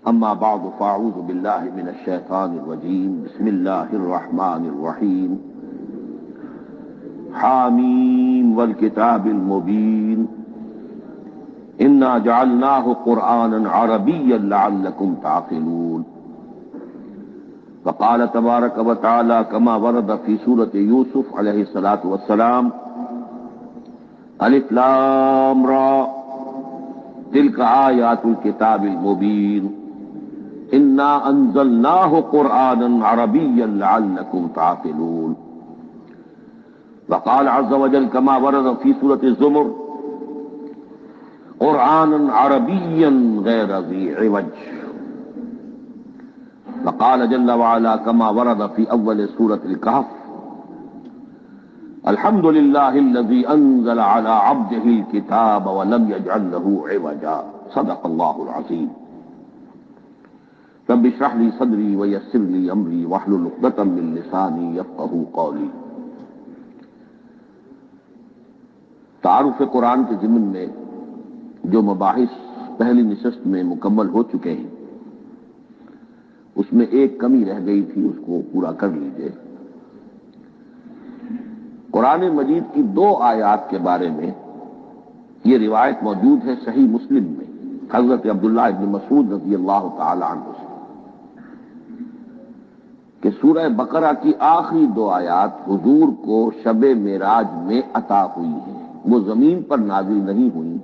اما بعد فاعوذ باللہ من الشیطان الرجیم بسم اللہ الرحمن الرحیم حامیم والکتاب المبین انا جعلناہ قرآنا عربیا لعلکم تعقلون وقال تبارک وتعالی کما ورد فی سورۃ یوسف علیہ الصلاۃ والسلام الف لام را تلک آیات الکتاب المبین انا انزلناہ قرآنا عربیا لعلکم تعقلون وقال عز وجل كما ورد في سورة الزمر قرآنا عربيا غير ذي عوج وقال جل وعلا كما ورد في أول سورة الكهف الحمد لله الذي أنزل على عبده الكتاب ولم يجعل له عوجا صدق الله العظيم رب اشرح لي صدري ويسر لي أمري واحلل عقدة من لساني يفقهوا قولي۔ تعارف قرآن کے ضمن میں جو مباحث پہلی نشست میں مکمل ہو چکے ہیں اس میں ایک کمی رہ گئی تھی، اس کو پورا کر لیجئے۔ قرآن مجید کی 2 آیات کے بارے میں یہ روایت موجود ہے صحیح مسلم میں حضرت عبداللہ ابن مسعود رضی اللہ تعالی عنہ سے کہ سورہ بقرہ کی آخری 2 آیات حضور کو شب معراج میں عطا ہوئی ہیں، وہ زمین پر نازل نہیں ہوئی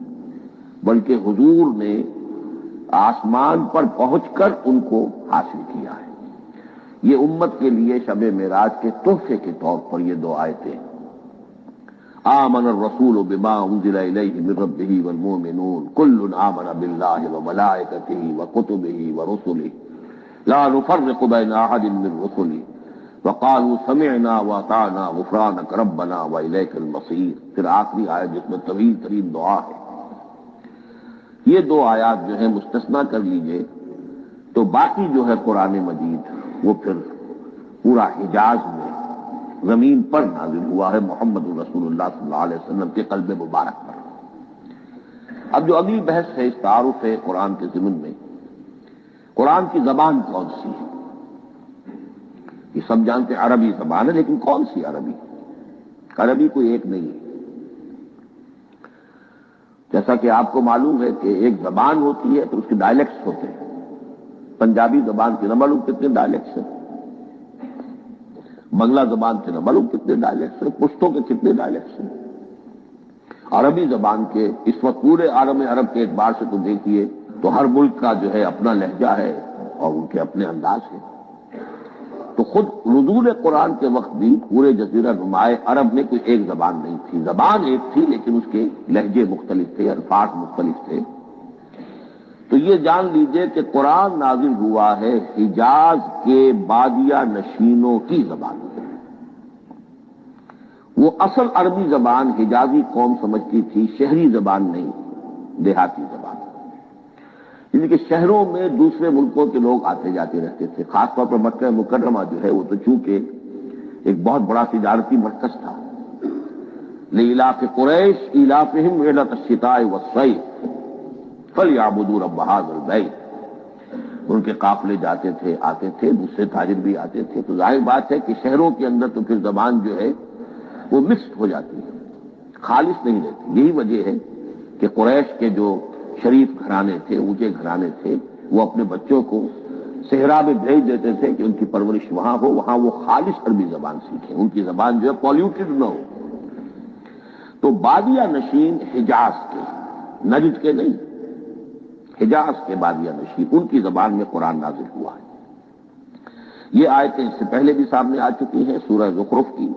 بلکہ حضور نے آسمان پر پہنچ کر ان کو حاصل کیا ہے۔ یہ امت کے لیے شب معراج کے تحفے کے طور پر یہ 2 آیتیں۔ آمن الرسول بما انزل الیہ من ربہ والمؤمنون کل آمن باللہ وملائکتہ وکتبہ ورسلہ لا نفرق بین احد من رسلہ وقالوا سمعنا واطعنا غفرانک ربنا والیک المصیر۔ پھر آخری آیت جس میں طویل ترین دعا ہے۔ یہ 2 آیات جو ہے مستثنا کر لیجئے تو باقی جو ہے قرآن مجید وہ پھر پورا حجاز میں زمین پر نازل ہوا ہے محمد رسول اللہ صلی اللہ علیہ وسلم کے قلب مبارک پر۔ اب جو اگلی بحث ہے اس تعارف ہے قرآن کے ضمن میں، قرآن کی زبان کون سی ہے؟ یہ سب جانتے ہیں عربی زبان ہے، لیکن کون سی عربی؟ عربی کوئی ایک نہیں ہے۔ جیسا کہ آپ کو معلوم ہے کہ ایک زبان ہوتی ہے تو اس کے ڈائلیکٹس ہوتے ہیں۔ پنجابی زبان کے نہ معلوم کتنے ڈائلیکٹس ہیں، بنگلہ زبان کے نہ معلوم کتنے ڈائلیکٹس ہیں، پشتوں کے کتنے ڈائلیکٹس ہیں۔ عربی زبان کے اس وقت پورے عالم عرب کے اعتبار سے تو دیکھیے تو ہر ملک کا جو ہے اپنا لہجہ ہے اور ان کے اپنے انداز ہے۔ تو خود نزول قرآن کے وقت بھی پورے جزیرہ نمائے عرب میں کوئی ایک زبان نہیں تھی، زبان ایک تھی لیکن اس کے لہجے مختلف تھے، الفاظ مختلف تھے۔ تو یہ جان لیجئے کہ قرآن نازل ہوا ہے حجاز کے بادیہ نشینوں کی زبان میں۔ وہ اصل عربی زبان حجازی قوم سمجھتی تھی، شہری زبان نہیں، دیہاتی زبان۔ یعنی کہ شہروں میں دوسرے ملکوں کے لوگ آتے جاتے رہتے تھے، خاص طور پر مکہ مکرمہ جو ہے وہ تو چونکہ ایک بہت بڑا تجارتی مرکز تھا۔ لإلاف قریش إلافهم رحلة الشتاء والصيف فليعبدوا رب هذا البيت۔ ان کے قافلے جاتے تھے، آتے تھے، دوسرے تاجر بھی آتے تھے، تو ظاہر بات ہے کہ شہروں کے اندر تو پھر زبان جو ہے وہ مکسڈ ہو جاتی ہے، خالص نہیں رہتی۔ یہی وجہ ہے کہ قریش کے جو شریف گھرانے تھے، اونچے گھرانے تھے، وہ اپنے بچوں کو صحرا میں بھیج دیتے تھے کہ ان کی پرورش وہاں ہو، وہاں وہ خالص عربی زبان سیکھیں، ان کی زبان جو ہے پالیوٹڈ نہ ہو۔ تو بادیہ نشین حجاز کے، نجد کے نہیں، حجاز کے بادیہ نشین، ان کی زبان میں قرآن نازل ہوا ہے۔ یہ آیتیں اس سے پہلے بھی سامنے آ چکی ہیں سورہ زخرف کی،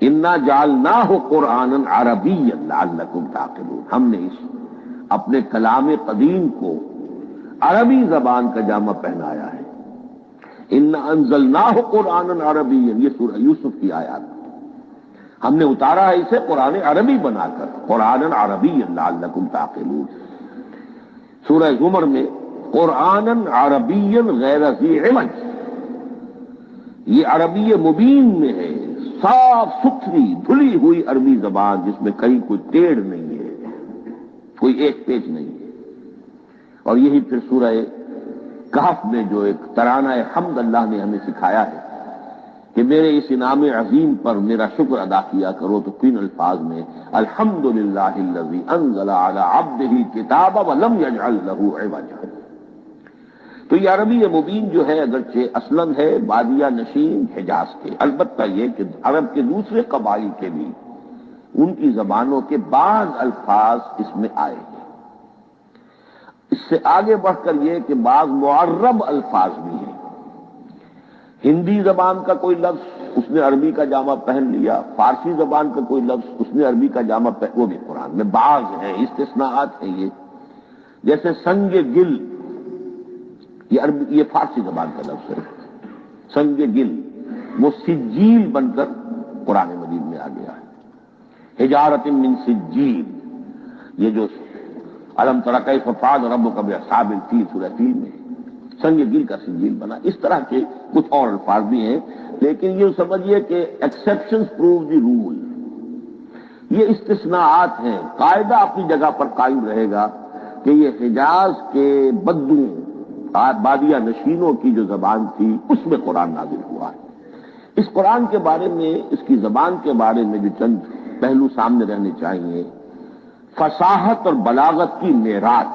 انا جعلناہ قرآنا عربیا لعلکم تعقلون۔ ہم نے اس اپنے کلام قدیم کو عربی زبان کا جامہ پہنایا ہے۔ انا انزلناہ قرآنا عربیا، یہ سورہ یوسف کی آیات، ہم نے اتارا ہے اسے قرآن عربی بنا کر، قرآنا عربیا لعلکم تعقلون۔ سورہ زمر میں قرآنا عربیا غیر ذی عوج، یہ عربی مبین میں ہے، صاف ستھری دھلی ہوئی عربی زبان جس میں کہیں کوئی ٹیڑھ نہیں ہے، کوئی ایک پیچ نہیں ہے۔ اور یہی پھر سورہ کہف میں جو ایک ترانہ حمد اللہ نے ہمیں سکھایا ہے کہ میرے اس انعام عظیم پر میرا شکر ادا کیا کرو، تو تین الفاظ میں الحمدللہ الذی انزل علی عبدہ الکتاب ولم یجعل لہ عوجا۔ تو یہ عربی مبین جو ہے اگرچہ اصلاً ہے بادیہ نشین حجاز کے، البتہ یہ کہ عرب کے دوسرے قبائل کے بھی ان کی زبانوں کے بعض الفاظ اس میں آئے ہیں۔ اس سے آگے بڑھ کر یہ کہ بعض معرب الفاظ بھی ہیں۔ ہندی زبان کا کوئی لفظ اس نے عربی کا جامہ پہن لیا، فارسی زبان کا کوئی لفظ اس نے عربی کا جامہ پہن، وہ بھی قرآن میں بعض ہیں، استثناءات ہیں یہ۔ جیسے سنگ گل، یہ فارسی زبان کا لفظ ہے، سنگ گل، وہ سجیل بن کر قرآن مجید میں آ گیا ہے، حجارۃ من سجیل، یہ جو الم تر کیف فعل ربک باصحاب الفیل سورہ فیل میں سنگ گل کا سجیل بنا۔ اس طرح کے کچھ اور الفاظ بھی ہیں، لیکن یہ سمجھیے کہ ایکسیپشنز پروو دی رول، یہ استثناءات ہیں، قاعدہ اپنی جگہ پر قائم رہے گا کہ یہ حجاز کے بدو بادیہ نشینوں کی جو زبان تھی اس میں قرآن نازل ہوا ہے۔ اس قرآن کے بارے میں، اس کی زبان کے بارے میں جو چند پہلو سامنے رہنے چاہیے، فصاحت اور بلاغت کی معراج،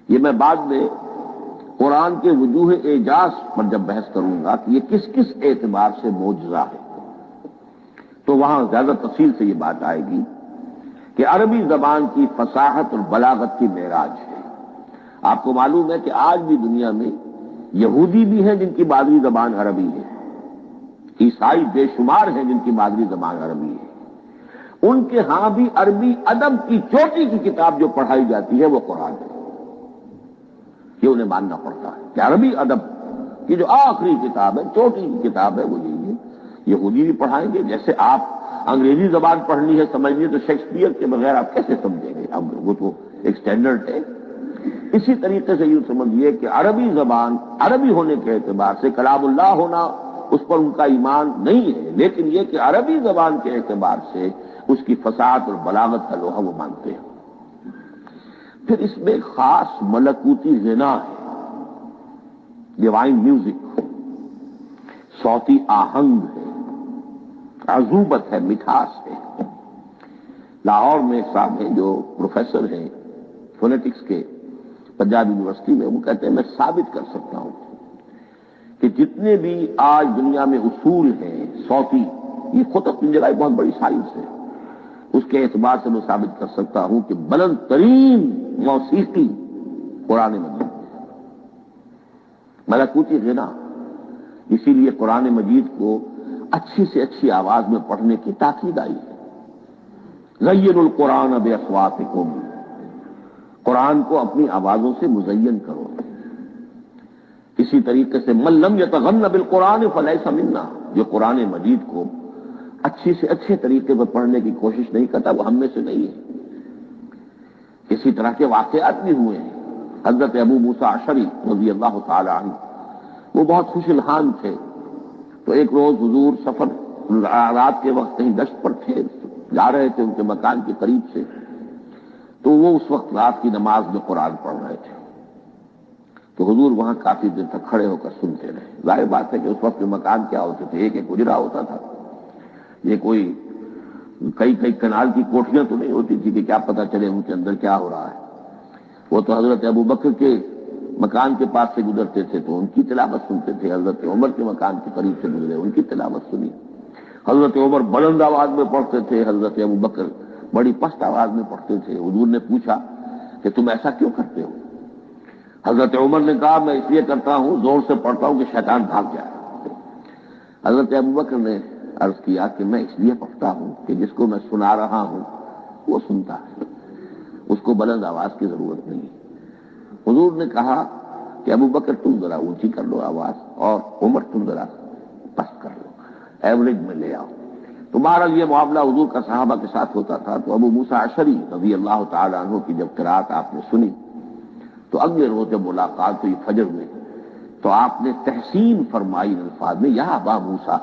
یہ میں بعد میں قرآن کے وجوہ اعجاز پر جب بحث کروں گا کہ یہ کس کس اعتبار سے معجزہ ہے، تو وہاں زیادہ تفصیل سے یہ بات آئے گی کہ عربی زبان کی فصاحت اور بلاغت کی معراج ہے۔ آپ کو معلوم ہے کہ آج بھی دنیا میں یہودی بھی ہیں جن کی مادری زبان عربی ہے، عیسائی بے شمار ہیں جن کی مادری زبان عربی ہے، ان کے ہاں بھی عربی ادب کی چوٹی کی کتاب جو پڑھائی جاتی ہے وہ قرآن ہے۔ یہ انہیں ماننا پڑتا ہے کہ عربی ادب کی جو آخری کتاب ہے، چوٹی کی کتاب ہے، وہ یہی ہے۔ یہودی بھی پڑھائیں گے، جیسے آپ انگریزی زبان پڑھنی ہے سمجھنی ہے تو شیکسپیئر کے بغیر آپ کیسے سمجھیں گے؟ اب وہ تو ایک سٹینڈرڈ ہے۔ اسی طریقے سے یوں سمجھیے کہ عربی زبان عربی ہونے کے اعتبار سے کلام اللہ ہونا اس پر ان کا ایمان نہیں ہے، لیکن یہ کہ عربی زبان کے اعتبار سے اس کی فصاحت اور بلاغت کا لوہا وہ مانتے ہیں۔ پھر اس میں خاص ملکوتی غنا ہے، ڈیوائن میوزک، صوتی آہنگ ہے، عذوبت ہے، مٹھاس ہے۔ لاہور میں ایک صاحب ہیں جو پروفیسر ہیں فونیٹکس کے پنجاب یونیورسٹی میں، وہ کہتے ہیں میں ثابت کر سکتا ہوں کہ جتنے بھی آج دنیا میں اصول ہیں صوتی، یہ خود اپنی جگہ ایک بہت بڑی سائنس ہے، اس کے اعتبار سے میں ثابت کر سکتا ہوں کہ بلند ترین موسیقی قرآن مجید ہے، ملکوتی غنا۔ اسی لیے قرآن مجید کو اچھی سے اچھی آواز میں پڑھنے کی تاکید آئی ہے۔ زینوا القرآن باصواتکم، قرآن کو اپنی آوازوں سے مزین کرو۔ اسی طریقے سے من لم یتغن بالقرآن فلیس منا، جو قرآن مجید کو اچھی سے اچھے طریقے پر پڑھنے کی کوشش نہیں کرتا وہ ہم میں سے نہیں ہے۔ اسی طرح کے واقعات بھی ہوئے ہیں۔ حضرت ابو موسیٰ اشعری رضی اللہ تعالی عنہ، وہ بہت خوش الحان تھے، تو ایک روز حضور سفر رات کے وقت کہیں گشت پر تھے، جا رہے تھے ان کے مکان کے قریب سے، تو وہ اس وقت رات کی نماز میں قرآن پڑھ رہے تھے، تو حضور وہاں کافی دیر تک کھڑے ہو کر سنتے رہے۔ ظاہر بات ہے کہ اس وقت کے مکان کیا ہوتے تھے، ایک ایک اجرا ہوتا تھا، یہ کوئی کئی کنال کی کوٹھیاں تو نہیں ہوتی تھی کہ کیا پتہ چلے ان کے اندر کیا ہو رہا ہے۔ وہ تو حضرت ابو بکر کے مکان کے پاس سے گزرتے تھے تو ان کی تلاوت سنتے تھے، حضرت عمر کے مکان کے قریب سے گزرے ان کی تلاوت سنی۔ حضرت عمر بلند آواز میں پڑھتے تھے، حضرت ابو بکر بڑی پست آواز میں پڑھتے تھے۔ حضور نے پوچھا کہ تم ایسا کیوں کرتے ہو؟ حضرت عمر نے کہا میں اس لیے کرتا ہوں، زور سے پڑھتا ہوں کہ شیطان بھاگ جائے۔ حضرت ابو بکر نے عرض کیا کہ میں اس لیے پڑھتا ہوں کہ جس کو میں سنا رہا ہوں وہ سنتا ہے، اس کو بلند آواز کی ضرورت نہیں۔ حضور نے کہا کہ ابو بکر تم ذرا اونچی کر لو آواز، اور عمر تم ذرا پست کر لو، ایوریج میں لے آؤ۔ تو بہرحال یہ معاملہ حضور کا صحابہ کے ساتھ ہوتا تھا۔ تو ابو موسیٰ اشعری رضی اللہ تعالی عنہ کی جب قرات آپ نے سنی تو اگلے روز جب ملاقات ہوئی فجر میں، تو آپ نے تحسین فرمائی ان الفاظ میں، یا ابا موسیٰ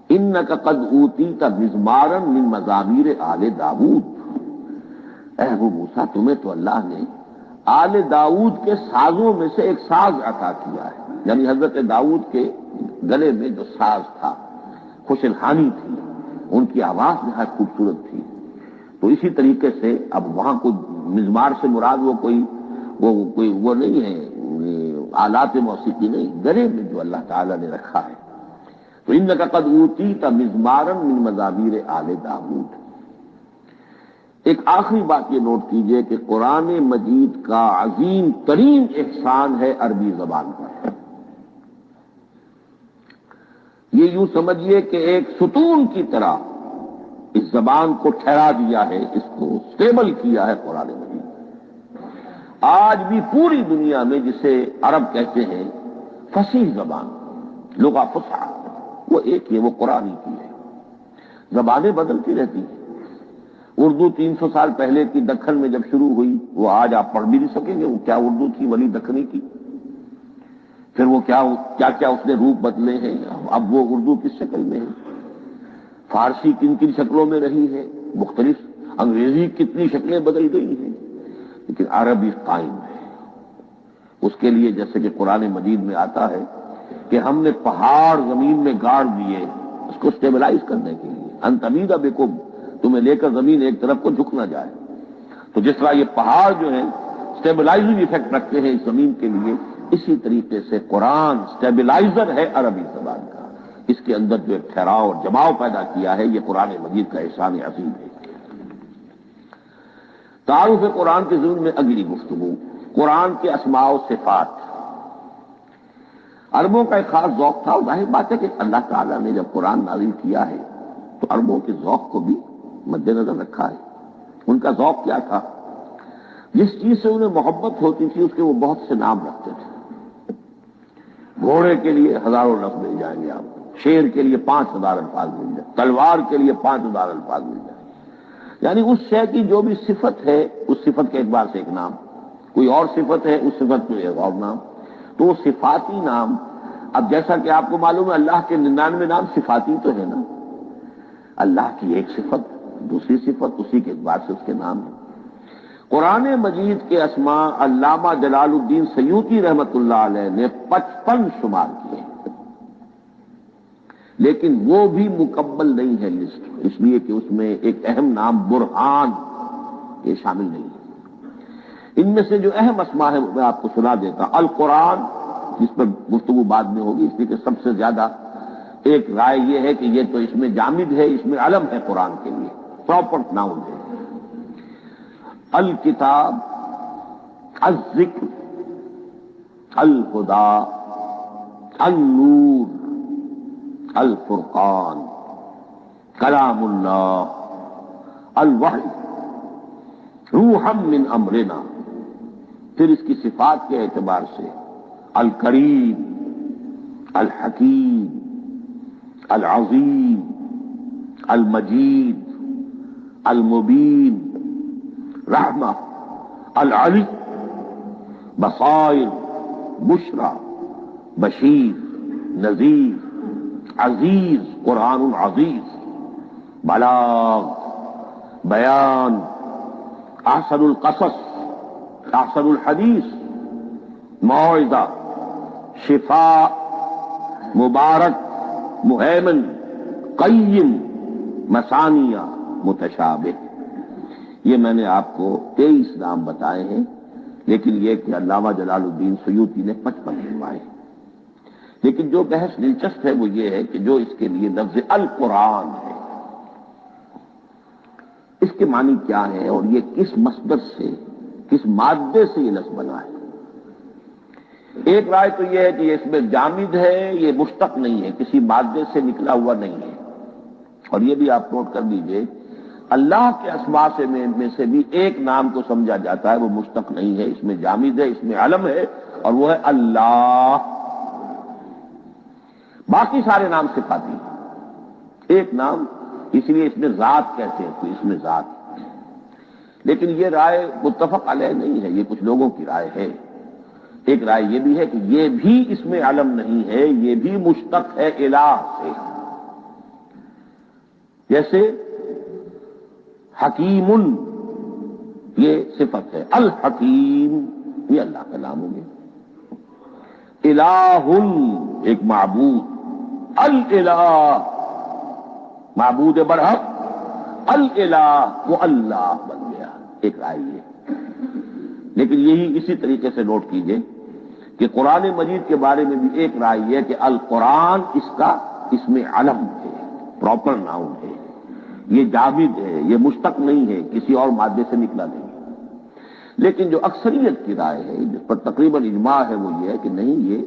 انک قد اوتیت مزمارا من مزامیر آل داود، اے ابو موسیٰ تمہیں تو اللہ نے آل داؤد کے سازوں میں سے ایک ساز عطا کیا ہے، یعنی حضرت داؤد کے گلے میں جو ساز تھا، خوش الحانی تھی، ان کی آواز نہایت خوبصورت تھی۔ تو اسی طریقے سے اب وہاں کوئی مزمار سے مراد وہ نہیں ہے، آلات موسیقی نہیں، گلے میں جو اللہ تعالیٰ نے رکھا ہے۔ تو انک قد اوتیت مزمارا من مزامیر آل داؤد۔ ایک آخری بات یہ نوٹ کیجئے کہ قرآن مجید کا عظیم ترین احسان ہے عربی زبان پر۔ یہ یوں سمجھیے کہ ایک ستون کی طرح اس زبان کو ٹھہرا دیا ہے، اس کو سٹیبل کیا ہے قرآن مجید۔ آج بھی پوری دنیا میں جسے عرب کہتے ہیں فصیح زبان، لغہ فصحی، وہ ایک ہے، وہ قرآن ہی کی ہے۔ زبانیں بدلتی رہتی ہیں۔ اردو 300 سال پہلے کی دکن میں جب شروع ہوئی، وہ آج آپ پڑھ بھی نہیں سکیں گے وہ کیا اردو تھی ولی دکنی کی۔ پھر وہ کیا اس نے روپ بدلے ہیں، اب وہ اردو کس شکل میں ہے، فارسی کن کن شکلوں میں رہی ہے، مختلف انگریزی کتنی شکلیں بدل گئی ہیں، لیکن عربی قائم ہے۔ اس کے لیے جیسے کہ قرآن مجید میں آتا ہے کہ ہم نے پہاڑ زمین میں گاڑ دیے اس کو سٹیبلائز کرنے کے لیے، ان تمید بکم، تمہیں لے کر زمین ایک طرف کو جھک نہ جائے۔ تو جس طرح یہ پہاڑ جو ہیں سٹیبلائزنگ ایفیکٹ رکھتے ہیں اس زمین کے لیے، اسی طریقے سے قرآن سٹیبلائزر ہے عربی زبان کا۔ اس کے اندر جو ایک ٹھہراؤ اور جماؤ پیدا کیا ہے، یہ قرآن مجید کا احسان عظیم ہے۔ تعارف قرآن کے ضمن میں اگلی گفتگو، قرآن کے اسماء و صفات۔ عربوں کا ایک خاص ذوق تھا، اور ظاہر بات ہے کہ اللہ تعالیٰ نے جب قرآن نازل کیا ہے تو عربوں کے ذوق کو بھی مد نظر رکھا ہے۔ ان کا ذوق کیا تھا؟ جس چیز سے انہیں محبت ہوتی تھی اس کے وہ بہت سے نام رکھتے تھے۔ گھوڑے کے لیے ہزاروں لفظ مل جائیں گے آپ کو، شیر کے لیے 5000 الفاظ مل جائیں، تلوار کے لیے 5000 الفاظ مل جائیں، یعنی اس شے کی جو بھی صفت ہے اس صفت کے اعتبار سے ایک نام، کوئی اور صفت ہے اس صفت میں ایک اور نام، تو وہ صفاتی نام۔ اب جیسا کہ آپ کو معلوم ہے اللہ کے 99 نام صفاتی تو ہے نا، اللہ کی ایک صفت دوسری صفت، اسی کے اعتبار سے اس کے نام ہیں۔ قرآن مجید کے اسماء علامہ جلال الدین سیوطی رحمۃ اللہ علیہ نے 55 شمار کیے، لیکن وہ بھی مکمل نہیں ہے لسٹ، اس لیے کہ اس میں ایک اہم نام برہان یہ شامل نہیں ہے۔ ان میں سے جو اہم اسماء ہے میں آپ کو سنا دیتا ہوں۔ القرآن، جس پر گفتگو بعد میں ہوگی، اس لیے کہ سب سے زیادہ ایک رائے یہ ہے کہ یہ تو اس میں جامد ہے، اس میں علم ہے قرآن کے لیے، پراپر ناؤن ہے۔ الکتاب، الذکر، الہدی، النور، الفرقان، کلام اللہ، الوحی، روحا من امرنا۔ پھر اس کی صفات کے اعتبار سے الکریم، الحکیم، العظیم، المجید، المبین، رحمہ، العلی، بصائر، بشرا، بشیر، نذیر، عزیز، قرآن عزیز، بلاغ، بیان، احسن القصص، احسن الحدیث، موعظہ، شفاء، مبارک، مہیمن، قیم، مثانیہ، متشابہ۔ یہ میں نے آپ کو 23 نام بتائے ہیں، لیکن یہ کہ علامہ جلال الدین سیوطی نے 55 لکھوائے۔ لیکن جو بحث دلچسپ ہے وہ یہ ہے کہ جو اس کے لیے لفظ القرآن ہے، اس کے معنی کیا ہے اور یہ کس مصدر سے، کس مادے سے یہ لفظ بنا ہے۔ ایک رائے تو یہ ہے کہ یہ اس میں جامد ہے، یہ مشتق نہیں ہے، کسی مادے سے نکلا ہوا نہیں ہے۔ اور یہ بھی آپ نوٹ کر لیجئے، اللہ کے اسماء میں سے بھی ایک نام کو سمجھا جاتا ہے، وہ مشتق نہیں ہے، اس میں جامد ہے، اس میں علم ہے، اور وہ ہے اللہ۔ باقی سارے نام صفاتی ہیں، ایک نام، اس لیے اس میں ذات کہتے ہیں، تو اس میں ذات۔ لیکن یہ رائے متفق علیہ نہیں ہے، یہ کچھ لوگوں کی رائے ہے۔ ایک رائے یہ بھی ہے کہ یہ بھی اس میں علم نہیں ہے، یہ بھی مشتق ہے الہ سے۔ جیسے حکیم، یہ صفت ہے، الحکیم یہ اللہ کا نام ہو گیا۔ الہ، ایک معبود، الالہ معبود برحق، الالہ وہ اللہ بن گیا، ایک رائے ہے۔ لیکن یہی اسی طریقے سے نوٹ کیجئے کہ قرآن مجید کے بارے میں بھی ایک رائے ہے کہ القرآن اس کا اسم علم ہے، پراپر ناؤن ہے، یہ جامد ہے، یہ مشتق نہیں ہے، کسی اور مادے سے نکلا نہیں۔ لیکن جو اکثریت کی رائے ہے، جس پر تقریباً اجماع ہے، وہ یہ ہے کہ نہیں، یہ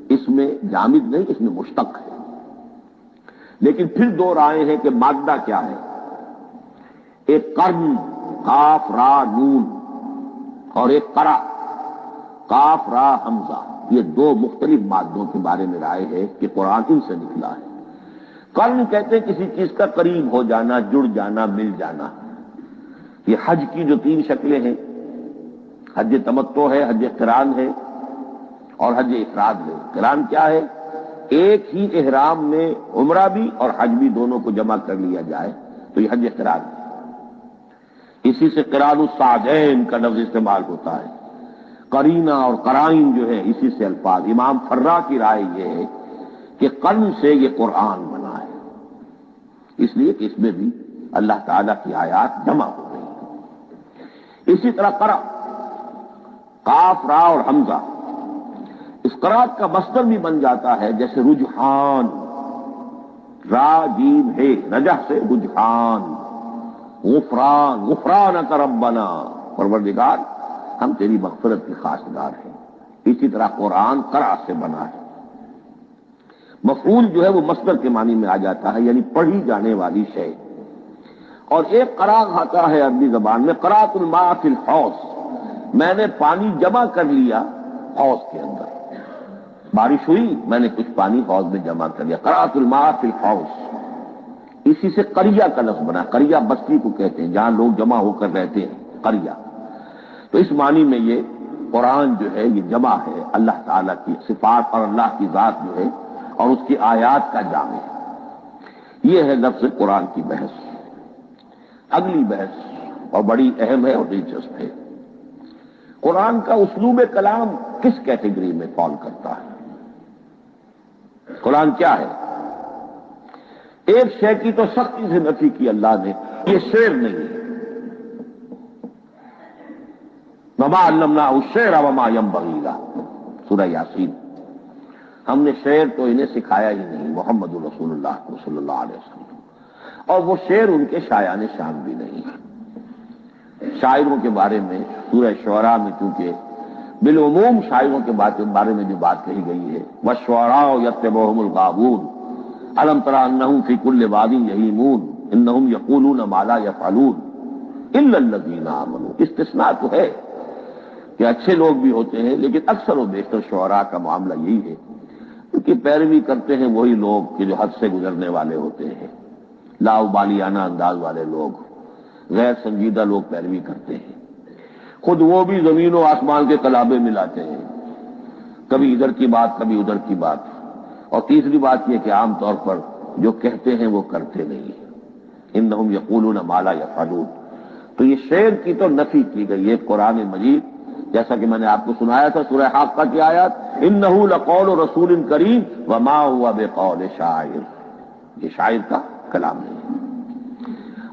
اس میں جامد نہیں، اس میں مشتق ہے۔ لیکن پھر دو رائے ہیں کہ مادہ کیا ہے۔ ایک قرن، قاف را نون، اور ایک قرا، قاف را حمزہ، یہ دو مختلف مادوں کے بارے میں رائے ہے کہ قرآن ان سے نکلا ہے۔ قرن کہتے ہیں کسی چیز کا قریب ہو جانا، جڑ جانا، مل جانا۔ یہ حج کی جو تین شکلیں ہیں، حج تمتع ہے، حج قران ہے، اور حج افراد ہے۔ قران کیا ہے؟ ایک ہی احرام میں عمرہ بھی اور حج بھی دونوں کو جمع کر لیا جائے تو یہ حج قران ہے۔ اسی سے قران الصعدین کا لفظ استعمال ہوتا ہے۔ قرینہ اور قرائن جو ہے اسی سے الفاظ۔ امام فرا کی رائے یہ ہے کہ قرن سے یہ قرآن بنا ہے، اس لیے کہ اس میں بھی اللہ تعالیٰ کی آیات جمع ہو گئی ہیں۔ اسی طرح قرأ، قاف را اور حمزہ، اس قرأت کا مصدر بھی بن جاتا ہے، جیسے رجحان، را جیم ہے، رجح سے رجحان، غفران، غفرانک ربنا، پروردگار ہم تیری مغفرت کے خواستگار ہیں۔ اسی طرح قرآن قرأ سے بنا ہے۔ مفعول جو ہے وہ مصدر کے معنی میں آ جاتا ہے، یعنی پڑھی جانے والی شے۔ اور ایک قرأ آتا ہے عربی زبان میں، قرأت الماء فی الحوض، میں نے پانی جمع کر لیا حوض کے اندر، بارش ہوئی میں نے کچھ پانی حوض میں جمع کر لیا، قرأت الماء فی الحوض۔ اسی سے قریہ کا لفظ بنا، قریہ بستی کو کہتے ہیں جہاں لوگ جمع ہو کر رہتے ہیں، قریہ۔ تو اس معنی میں یہ قرآن جو ہے یہ جمع ہے، اللہ تعالیٰ کی صفات اور اللہ کی ذات جو ہے اور اس کی آیات کا جامع ہے۔ یہ ہے لفظ قرآن کی بحث۔ اگلی بحث اور بڑی اہم ہے اور دلچسپ ہے، قرآن کا اسلوب کلام کس کیٹیگری میں فال کرتا ہے؟ قرآن کیا ہے؟ ایک شے کی تو سختی سے نفی کی اللہ نے، یہ شعر نہیں ہے۔ وما علمناہ الشعر وما ينبغی لہ، سورہ یاسین۔ ہم نے شعر تو انہیں سکھایا ہی نہیں، محمد رسول اللہ کو صلی اللہ علیہ وسلم، اور وہ شعر ان کے شایان شان بھی نہیں۔ شاعروں کے بارے میں سورہ شعراء میں چونکہ بالعموم شاعروں کے بارے میں جو بات کہی گئی ہے، وَالشُّعَرَاءُ يَتَّبِعُهُمُ الْغَاوُونَ أَلَمْ تَرَ أَنَّهُمْ فِي كُلِّ وَادٍ يَهِيمُونَ إِنَّهُمْ يَقُولُونَ مَا لَا يَفْعَلُونَ إِلَّا الَّذِينَ آمَنُوا۔ استثناء تو ہے کہ اچھے لوگ بھی ہوتے ہیں، لیکن اکثر و بیشتر شعراء کا معاملہ یہی ہے، کیونکہ پیروی کرتے ہیں وہی لوگ کہ جو حد سے گزرنے والے ہوتے ہیں، لاؤبالیانہ انداز والے لوگ، غیر سنجیدہ لوگ پیروی کرتے ہیں۔ خود وہ بھی زمین و آسمان کے کلابے ملاتے ہیں، کبھی ادھر کی بات کبھی ادھر کی بات۔ اور تیسری بات یہ کہ عام طور پر جو کہتے ہیں وہ کرتے نہیں ہیں، انہم یقولون ما لا یفعلون۔ تو یہ شعر کی تو نفی کی گئی ہے قرآن مجید، جیسا کہ میں نے آپ کو سنایا تھا سورہ حاقہ کی آیات، انہ لقول رسول کریم وما هو بقول شاعر، یہ شاعر کا کلام نہیں ہے۔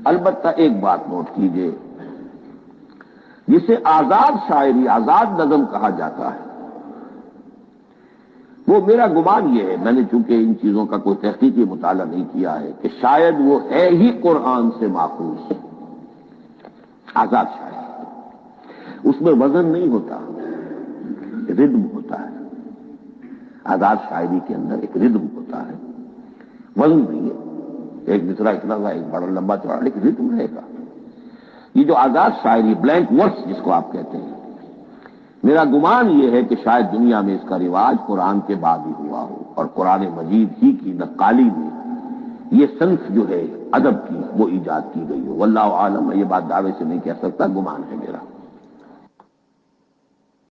البتہ ایک بات نوٹ کیجئے، جسے آزاد شاعری، آزاد نظم کہا جاتا ہے، وہ میرا گمان یہ ہے، میں نے چونکہ ان چیزوں کا کوئی تحقیقی مطالعہ نہیں کیا ہے، کہ شاید وہ ہے ہی قرآن سے ماخوذ آزاد شاعری۔ اس میں وزن نہیں ہوتا، ردم ہوتا ہے۔ آزاد شاعری کے اندر ایک ردم ہوتا ہے، وزن نہیں ہے، ایک مصرع اتنا سا، ایک بڑا لمبا چوڑا، لیکن ردم رہے گا۔ یہ جو آزاد شاعری، بلینک ورس جس کو آپ کہتے ہیں، میرا گمان یہ ہے کہ شاید دنیا میں اس کا رواج قرآن کے بعد ہی ہوا ہو، اور قرآن مجید ہی کی نقالی میں یہ صنف جو ہے ادب کی وہ ایجاد کی گئی ہو۔ واللہ عالم، میں یہ بات دعوے سے نہیں کہہ سکتا، گمان ہے میرا۔